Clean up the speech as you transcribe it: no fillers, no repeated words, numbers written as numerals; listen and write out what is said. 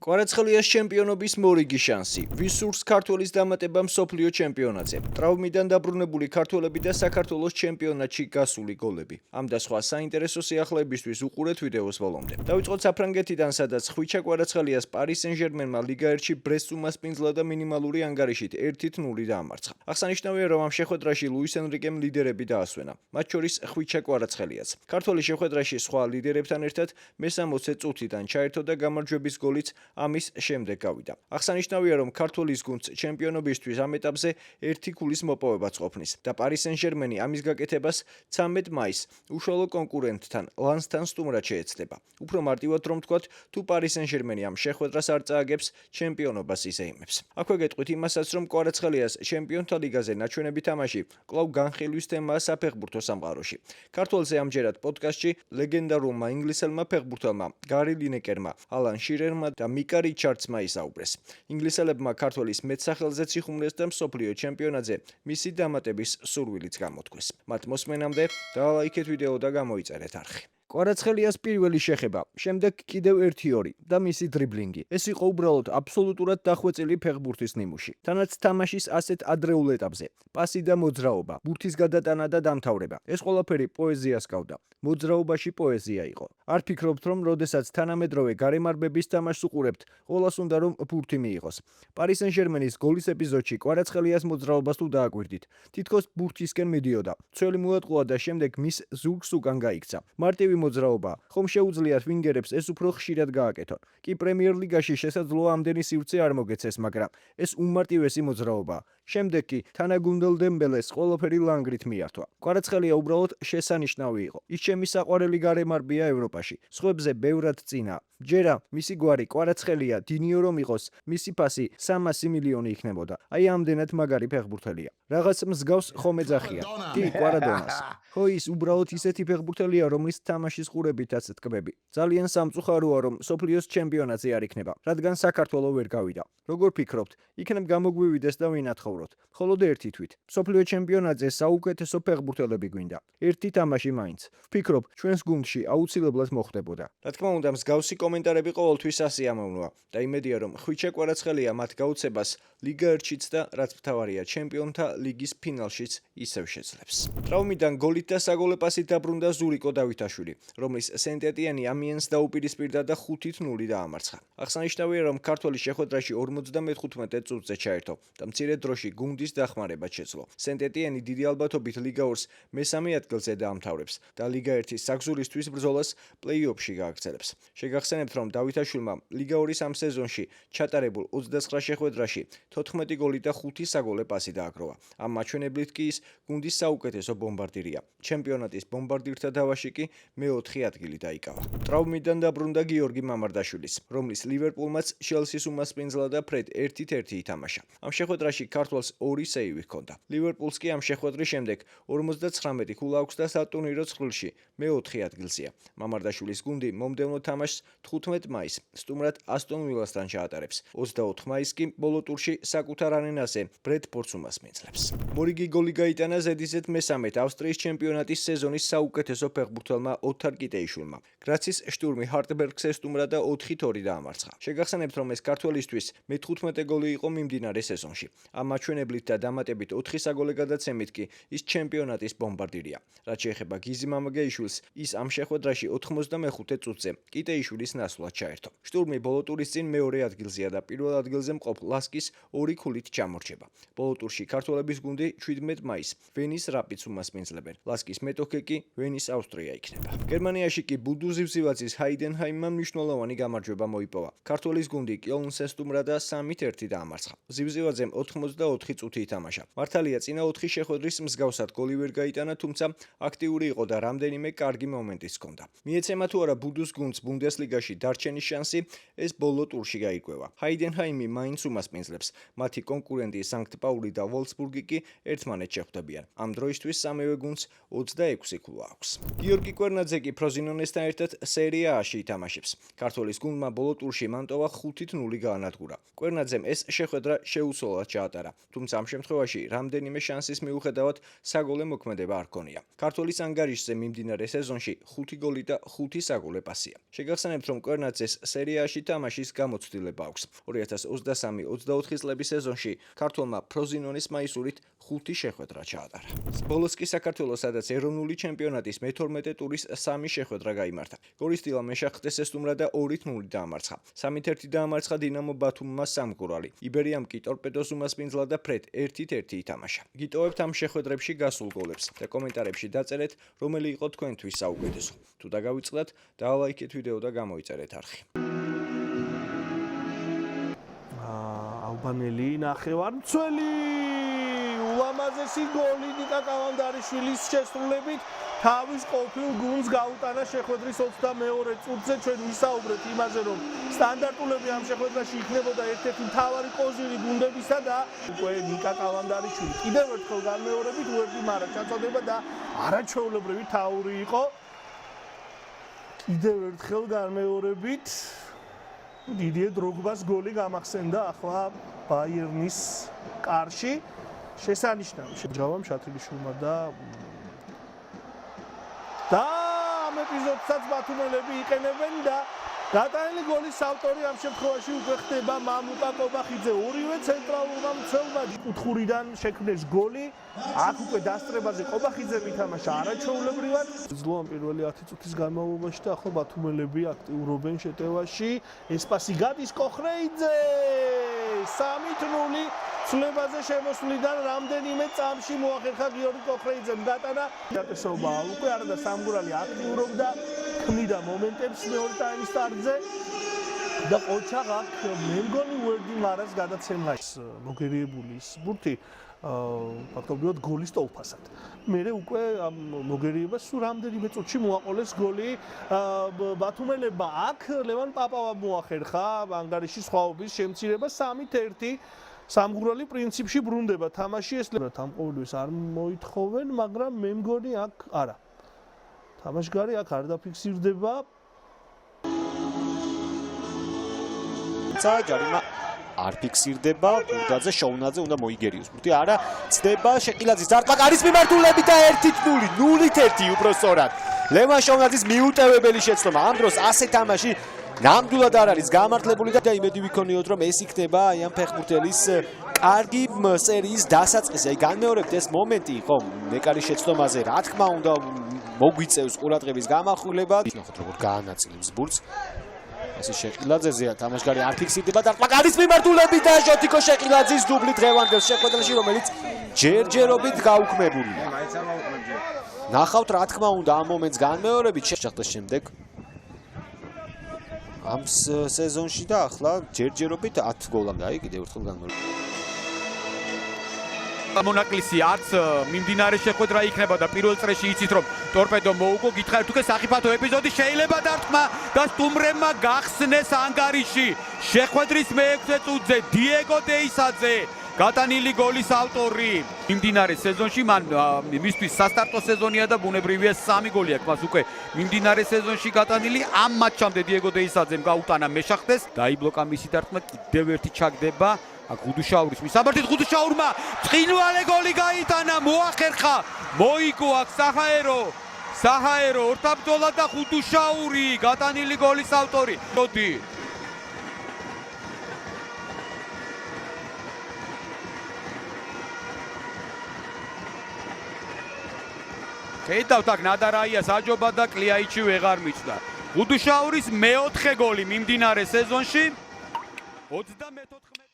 კვარაცხელიას ჩემპიონობის მორიგი შანსი. ვის სურს ქართველის დამატება მსოფლიო ჩემპიონატზე? ტრავმიდან დაბრუნებული ქართველები და საქართველოს ჩემპიონატში გასული გოლები. ამ და სხვა საინტერესო სიახლეებისთვის უყურეთ ვიდეოს ბოლომდე. დავიწყოთ საფრანგეთიდან, სადაც ხვიჩა კვარაცხელიას პარი სენ-ჟერმენმა ლიგა 1-ში ბრესტს უმასპინძლა და მინიმალური ანგარიშით 1-0 დაამარცხა. აღსანიშნავია, რომ ამ შეხვედრაში ლუის ენრიკემ ლიდერები დაასვენა, მათ შორის ხვიჩა კვარაცხელიაც. ქართველი შეხვედრაში სხვა ლიდერებთან ერთად მე-60 წუთიდან ჩაერთო და გამარჯვების გოლიც ამის შემდეგ გავიდა. აღსანიშნავია, რომ ქართველის გუნდს ჩემპიონობისთვის ამ ეტაპზე 1 ქულის მოპოვებაც ყოფნის და პარი სენ-ჟერმენი ამის გაკეთებას 13 მაისს უშუალო კონკურენტთან ლანსთან სტუმრად შეეცდება. უფრო მარტივად რომ ვთქვათ, თუ პარი სენ-ჟერმენი ამ შეხვედრას არ წააგებს, ჩემპიონობას იზეიმებს. აქვე გეტყვით იმასაც, რომ კვარაცხელიას ჩემპიონთა ლიგაზე ნაჩვენები თამაში კვლავ განხილვის თემაა საფეხბურთო სამყაროში. ქართველზე ამჯერად პოდკასტში ლეგენდარულმა ინგლისელმა ფეხბურთელმა გარი ლინეკერმა, ალან შირერმა და მიკა რიჩარდსმა ისაუბრეს. ინგლისელებმა ქართველის მეტსახელზეც იხუმრეს და მსოფლიო ჩემპიონატზე მისი დამატების სურვილიც გამოთქვეს. მათ მოსმენამდე დალაიქეთ ვიდეო და გამოიწერეთ არხი. კვარაცხელიას პირველი შეხება, შემდეგ კიდევ 1-2 და მისი დრიბლინგი. ეს იყო უბრალოდ აბსოლუტურად დახვეწილი ფეხბურთის ნიმუში. თანაც თამაშის ასეთ ადრეულ ეტაპზე, პასი და მოძრაობა, ბურთის გადატანა და დამთავრება. ეს ყველაფერი პოეზიას ჰგავდა. მოძრაობაში პოეზია იყო. არ ფიქრობთ, რომ როდესაც თანამედროვე გარემარბების თამაშს უყურებთ, ყველას უნდა რომ ბურთი მიიღოს. პარი სენ-ჟერმენის გოლის ეპიზოდში კვარაცხელიას მოძრაობას თუ დააკვირდით, თითქოს ბურთისკენ მიდიოდა. ცველი მოატყუა და შემდეგ მის ზურგს უკან გაიქცა. მარტივი მოძრაობა, ხომ შეუძლიათ ვინგერებს ეს უფრო ხშირად გააკეთონ. კი პრემიერ ლიგაში შესაძლოა ამდენი სივრცე არ მოგეცეს, მაგრამ ეს უმარტივესი მოძრაობაა. შემდეგ კი თანაგუნდელ დემბელეს ყველაფერი ლანგრით მიართვა. კვარაცხელია უბრალოდ შესანიშნავი იყო. ის ჩემი საყვარელი გარემარბია ევროპაში. სხვებზე ბევრად წინა. ჯერა მისი გვარი კვარაცხელია დინიო რომ იყოს, მისი ფასი 300 მილიონი იქნებოდა. აი ამდენად მაგარი ფეხბურთელია. რაღაც მსგავს ხომ ეძახიან. კი, კვარადონას. ხო, ის უბრალოდ ისეთი ფეხბურთელია, რომლის თამაშის ყურებითაც ტკბები. ძალიან სამწუხაროა, რომ მსოფლიოს ჩემპიონატზე არ იქნება, რადგან საქართველო ვერ გავიდა. როგორ ფიქრობთ, იქნებ გამოგვივიდეს და ვინათხოვროთ? მხოლოდ ერთი თვით. მსოფლიო ჩემპიონატზე საუკეთესო ფეხბურთელები გვინდა. ერთი თამაში მაინც. ვფიქრობ, ჩვენს გუნდში აუცილებლად მოხდებოდა. რა თქმა უნდა, მსგავსი კომენტარები ყოველთვის ასიამოვნოა და იმედია, რომ ხვიჩა კვარაცხელია მათ გაუცებას ლიგა 1-შიც და რაც მთავარია, ჩემპიონთა ლიგის ფინალშიც ისევ შეძლებს. ტრავმიდან გოლით და საგოლე პასით დაბრუნდა ზურიკო დავითაშვილი, რომლის სენტ-ეტიენი ამიენს დაუპირისპირდა და 5-0 დაამარცხა. აღსანიშნავია, რომ ქართველი შეხვედრაში 55 წუთზე ჩაერთო და მცირე დროში გუნდის დახმარება შეძლო. სენტ-ეტიენი დიდი ალბათობით ლიგა 2-ს მესამე ადგილზე დაამთავრებს და ლიგა 1-ის საგზურისთვის ბრძოლას პლეი-ოფში გააგრძელებს. შეგახსენებთ, რომ დავითაშვილმა ლიგა 2-ის ამ სეზონში ჩატარებულ 29 შეხვედრაში 14 გოლი და 5 საგოლე პასი დააგროვა. ამ მაჩვენებლით კი ის გუნდის საუკეთესო ბომბარდირია. ჩემპიონატის ბომბარდირთა დავაში კი მე-4 ადგილი დაიკავა. ტრავმიდან დაბრუნდა გიორგი მამარდაშვილის, რომლის ლივერპულმაც ჩელსის უმასპინძლა და ფრედ 1-1 ითამაშა. ამ შეხვედრაში ქართველს 2 სეივი ჰქონდა. ლივერპულს კი ამ შეხვედრის შემდეგ 59 ქულა აქვს და სატურნირო ცხრილში მე-4 ადგილზეა. მამარდაშვილის გუნდი მომდევნო თამაშს 15 მაისს სტუმრად ასტონ ვილასთან ჩაატარებს. 24 მაისს კი ბოლო ტურში საკუთარ არენაზე ბრედფორდს უმასპინძლებს. მორიგი გოლი გაიტანა ზედიზედ მესამედ ავსტრიის ჩემპიონატის სეზონის საუკეთესო ფეხბურთელმა ოთარ კიტეიშვილმა. გრაცის შტურმი ჰარტბერგს ესტუმრა და 4-2 დაამარცხა. შეგახსენებთ, რომ ეს ქართველისთვის მე-15 გოლი იყო მიმდინარე სეზონში. ამ მაჩვენებლით და დამატებით 4 საგოლე გადაცემით კი ის ჩემპიონატის ბომბარდირია. რაც შეეხება გიზი მამაგეიშვილს, ის ამ შეხვედრაში 85 წუთზე კიტეიშვილის ნაცვლად ჩაერთო. შტურმი ბოლო ტურის წინ მეორე ადგილზეა და პირველ ადგილზე მყოფ ლასკის 2 ქულით ჩამორჩება. ბოლო ტურში ქართველების გუნდი 17 მაისს ვენის რაპიდს უმასპინძლებენ. ლასკის მეტოქე კი ვენის ავსტრია იქნება. გერმანიაში კი ბუდუ ზივზივაძის ჰაიდენჰაიმმა მნიშვნელოვანი გამარჯვება მოიპოვა. ქართველის გუნდი კიოლნს ესტუმრა და 3-1 დაამარცხა. ზივზივაძემ 84 წუთი ითამაშა. მართალია, წინა 4 შეხვედრის მსგავსად გოლი ვერ გაიტანა, თუმცა აქტიური იყო და რამდენიმე კარგი მომენტიც ჰქონდა. მიეცემა თუ არა ბუდუს გუნდს ბუნდესლიგაში დარჩენის შანსი, ეს ბოლო ტურში გაირკვევა. ჰაიდენჰაიმი მაინც უმასპინძლებს. მათი კონკურენტი სანქტ-პაული და ვოლფსბურგი კი ერთმანეთს შეხვდებიან. ამ დროისთვის სამივე გუნდს 26 ქულა აქვს. გიორგი კვერნაძე კი ფროზინონესთან ერთად სერია A-ში ითამაშებს. ქართველის გუნდმა ბოლო ტურში მანტოვა 5-0 გაანადგურა. კვერნაძემ ეს შეხვედრა შეუსოლად ჩაატარა. თუმცა ამ შემთხვევაში რამდენიმე შანსის მიუხედავად საგოლე მოქმედება არ ჰქონია. ქართველის ანგარიშზე მიმდინარე სეზონში 5 გოლი და 5 საგოლე პასია. შეგახსენებთ, რომ კვერნაძეს სერიაში თამაშის გამოცდილება აქვს. 2023-24 წლების სეზონში ქართველმა ფროზინონის მაისურით 5 შეხვედრა ჩაატარა. ბოლოს კი საქართველოს, სადაც ეროვნული ჩემპიონატის მე-12 ტურის 3 შეხვედრა გაიმართა. გორისტილა მეშახტეს ესტუმრა და 2-0 დაამარცხა. 3-1 დაამარცხა დინამო ბათუმმა სამგურალი. იბერიამ კი ტორპედოს უმასპინძლა და ფრედ 1-1 ითამაშა. გიტოვებთ ამ შეხვედრებში გასულ გოლებს და კომენტარებში დაწერეთ, რომელი იყო თქვენთვის საუკეთესო. თუ დაგავიწყდათ, დალაიქეთ ვიდეო და გამოიწერეთ არხი. ალბანელი ნახევარმცველი ულამაზესი გოლი ნიკა კავანდარიშვილის შესრულებით თავის ყოფილ გუნდს გაუტანა შეხვედრის 22 წუთზე. ჩვენ ვისაუბრეთ იმაზე, რომ სტანდარტულები ამ შეხვედრაში იქნებოდა ერთ-ერთი მთავარი კოზირი გუნდებისა და უკვე ნიკა კავანდარიშვილი კიდევ ერთხელ განმეორებით უერთი მარად ჩაწოდება და არაჩვეულებრივი თაური იყო. კიდევ ერთხელ განმეორებით დიდიე დროგბას გოლი გამახსენდა ახლა ბაიერნის კარში. შესანიშნავი შეჯავამ შათილიშვილმა და ამ ეპიზოდსაც ბათუმელები იყენებენ და გატანილი გოლის ავტორი ამ შემთხვევაში უკვე ხდება მამუკა კობახიძე. ორივე ცენტრალურმა მცველმა კუთხურიდან შექმნეს გოლი. აქ უკვე დასწრებაზე კობახიძე მითამაშა არაჩვეულებრივად. ძლოამ პირველი 10 წუთის განმავლობაში და ახლა ბათუმელები აქტიურობენ შეტევაში. ეს პასი გადის კოხრეიძე 3-0 ცვლებაზე შემოსვლიდან რამდენიმე წამში მოახერხა გიორგი კოხრეიძემ გატანა. დაწესობა უკვე არა და სამგურალი აქტიურობდა, ქმნიდა მომენტებს მეორე ტაიმის სტარტზე და ოჩაღ აქ მე მგონი უერთი მარას გადაცემა. მოგერიებული ის ბურთი ფაქტობრივად გოლის ტოლფასად. მერე უკვე ამ მოგერიებას სულ რამდენიმე წუთში მოაყოლეს გოლი ბათუმელებმა. აქ ლევან პაპავამ მოახერხა ანგარიშის სხვაობის შემცირება 3-1. სამგურალი პრინციპში ბრუნდება თამაში. ეს ამ ყოველთვის არ მოითხოვენ, მაგრამ მე მგონი აქ არა. თამაშგარი აქ არ დაფიქსირდება. ჯარიმა არ ფიქსირდება, გურდაძე შოუნაძე უნდა მოიგერიოს. ბურთი არა ცდება შეყილაძის დარტყმა არის მიმართულები და 1-0, 0-1 უბრალოდ. ლევან შოუნაძის მიუტევებელი შეცდომა. ამ დროს ასე თამაში ნამდვილად არ არის გამართლებული და იმედი ვიქონიოთ, რომ ეს იქნება აი ამ ფეხბურთელის კარგი სერიის დასაწყისი. აი განმეორებთ ეს მომენტი იყო მეკარის შეცდომაზე, რა თქმა უნდა მოგვიწევს ყურადღების გამახვილება. ნახოთ როგორ გაანაწილებს ბურთს. ასე შეყილაძეზეა თამაშგარი არ ფიქსირდება და პაკარის მიმართულები და ჟოტიკო შეყილაძის დუბლი დღევანდელ შეხვედრაში, რომელიც ჯერჯერობით გაუქმებულია. ნახავთ რა თქმა უნდა ამ მომენტს განმეორებით შეჭახდა შემდეგ ამ სეზონში და ახლა ჯერჯერობით 10 გოლამდე აი კიდევ ერთხელ განმეორებით. მონაკლისი არც მიმდინარე შეხვედრა იქნება და პირველ წრეში იცით რომ ტორპედო მოუგო. გითხარით უკვე სახიფათო ეპიზოდი შეიძლება დარტყმა და სტუმრებმა გახსნეს ანგარიში. შეხვედრის მე-6 წუთზე დიეგო დეისაძე გატანილი გოლის ავტორი. მიმდინარე სეზონში მან მისთვის სასტარტო სეზონია და ბუნებრივია 3 გოლი აქვს მას უკვე მიმდინარე სეზონში გატანილი. ამ მატჩამდე დიეგო დეისაძემ გაუტანა მეშახტეს. დაიბლოკა მისი დარტყმა, კიდევ ერთი ჩაგდება. აქ გუდუშაურის მისამართით გუდუშაურმა წყინვალე გოლი გაიტანა, მოახერხა, მოიგო აქ საჰაერო ორთაბრძოლა და გუდუშაური გატანილი გოლის ავტორი. მოდი ხედავთ აქ ნადარაიას აჯობა და კლიაიჩი ვეღარ მიწდა. გუდუშაურის მე-4 გოლი მიმდინარე სეზონში 34